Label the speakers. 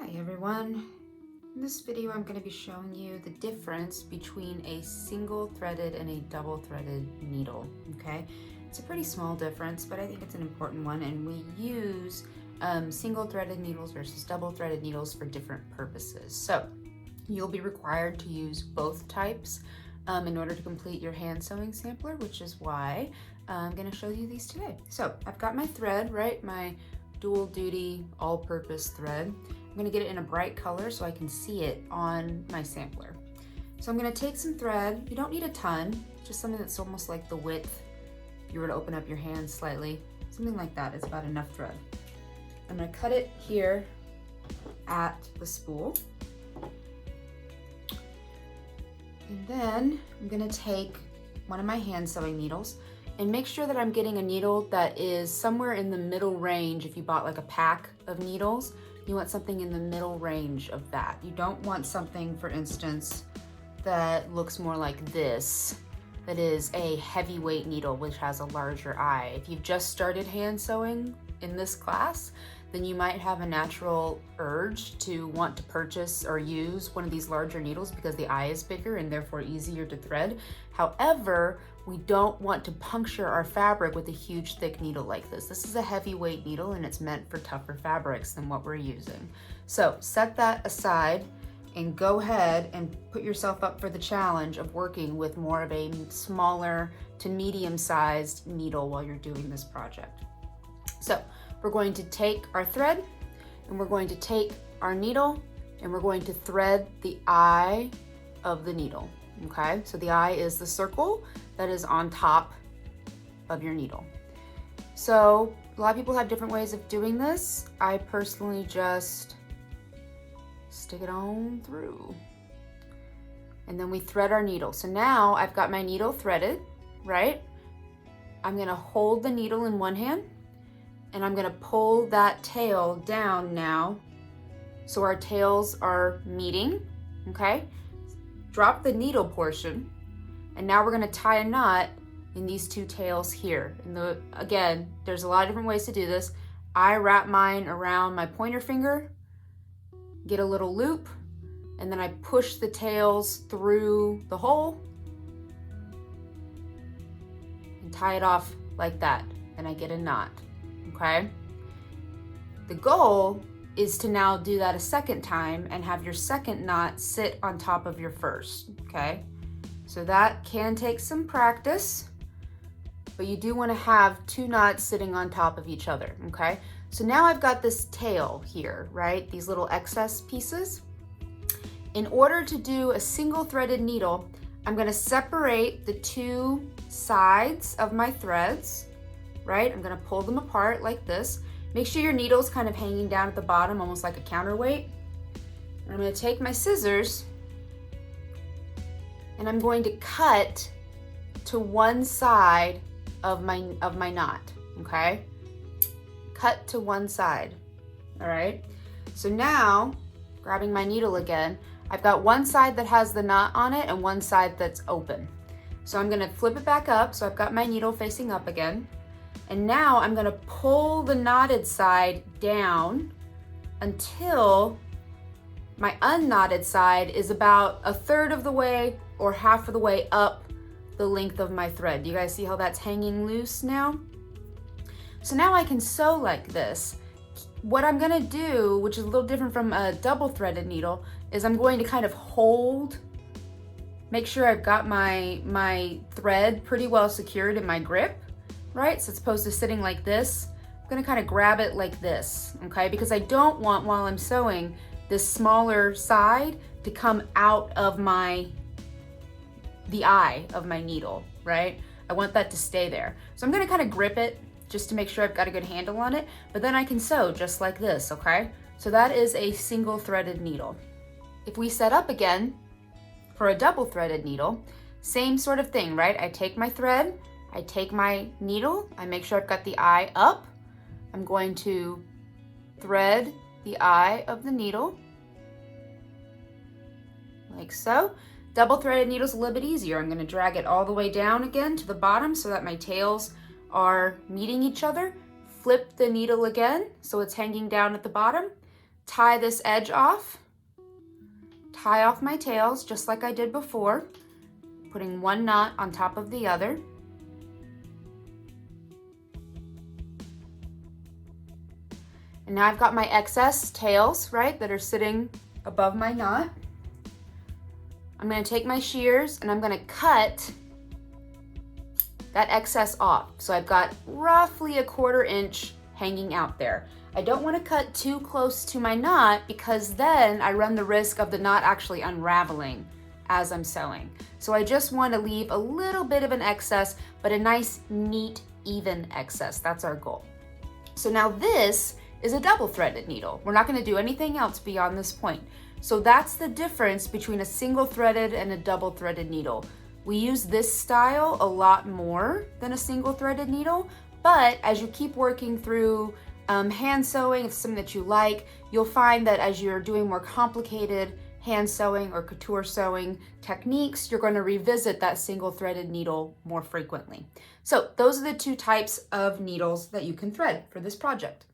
Speaker 1: Hi everyone. In this video I'm going to be showing you the difference between a single threaded and a double threaded needle. Okay, it's a pretty small difference, but I think it's an important one, and we use single threaded needles versus double threaded needles for different purposes. So you'll be required to use both types in order to complete your hand sewing sampler, which is why I'm going to show you these today. So I've got my thread, right? My dual duty all-purpose thread. I'm going to get it in a bright color so I can see it on my sampler. So I'm going to take some thread. You don't need a ton, just something that's almost like the width if you were to open up your hand slightly. Something like that is about enough thread. I'm going to cut it here at the spool. And then I'm going to take one of my hand sewing needles and make sure that I'm getting a needle that is somewhere in the middle range. If you bought like a pack of needles, you want something in the middle range of that. You don't want something, for instance, that looks more like this, that is a heavyweight needle which has a larger eye. If you've just started hand sewing in this class, then you might have a natural urge to want to purchase or use one of these larger needles because the eye is bigger and therefore easier to thread. However, we don't want to puncture our fabric with a huge thick needle like this. This is a heavyweight needle and it's meant for tougher fabrics than what we're using. So set that aside and go ahead and put yourself up for the challenge of working with more of a smaller to medium-sized needle while you're doing this project. So we're going to take our thread and we're going to take our needle and we're going to thread the eye of the needle. Okay, so the eye is the circle that is on top of your needle. So a lot of people have different ways of doing this. I personally just stick it on through. And then we thread our needle. So now I've got my needle threaded, right? I'm gonna hold the needle in one hand and I'm gonna pull that tail down now so our tails are meeting, okay? Drop the needle portion, and now we're gonna tie a knot in these two tails here. And again, there's a lot of different ways to do this. I wrap mine around my pointer finger, get a little loop, and then I push the tails through the hole and tie it off like that, and I get a knot, okay? The goal is to now do that a second time and have your second knot sit on top of your first, okay? So that can take some practice, but you do want to have two knots sitting on top of each other, okay? So now I've got this tail here, right? These little excess pieces. In order to do a single threaded needle, I'm going to separate the two sides of my threads, right? I'm going to pull them apart like this. Make sure your needle's kind of hanging down at the bottom, almost like a counterweight. And I'm going to take my scissors and I'm going to cut to one side of my knot, okay? Cut to one side, all right? So now, grabbing my needle again, I've got one side that has the knot on it and one side that's open. So I'm going to flip it back up, so I've got my needle facing up again. And now I'm gonna pull the knotted side down until my unknotted side is about a third of the way or half of the way up the length of my thread. Do you guys see how that's hanging loose now? So now I can sew like this. What I'm gonna do, which is a little different from a double threaded needle, is I'm going to kind of hold, make sure I've got my thread pretty well secured in my grip. Right, so it's opposed to sitting like this, I'm gonna kind of grab it like this, okay? Because I don't want, while I'm sewing, this smaller side to come out of the eye of my needle, right? I want that to stay there. So I'm gonna kind of grip it just to make sure I've got a good handle on it, but then I can sew just like this, okay? So that is a single threaded needle. If we set up again for a double threaded needle, same sort of thing, right? I take my thread, I take my needle, I make sure I've got the eye up. I'm going to thread the eye of the needle, like so. Double threaded needle's a little bit easier. I'm gonna drag it all the way down again to the bottom so that my tails are meeting each other. Flip the needle again so it's hanging down at the bottom. tie this edge off, tie off my tails just like I did before, putting one knot on top of the other. And now I've got my excess tails, right, that are sitting above my knot. I'm going to take my shears and I'm going to cut that excess off. So I've got roughly 1/4 inch hanging out there. I don't want to cut too close to my knot because then I run the risk of the knot actually unraveling as I'm sewing. So I just want to leave a little bit of an excess, but a nice, neat, even excess. That's our goal. So now this is a double threaded needle. We're not going to do anything else beyond this point. So that's the difference between a single threaded and a double threaded needle. We use this style a lot more than a single threaded needle, but as you keep working through hand sewing, if it's something that you like, you'll find that as you're doing more complicated hand sewing or couture sewing techniques, you're going to revisit that single threaded needle more frequently. So those are the two types of needles that you can thread for this project.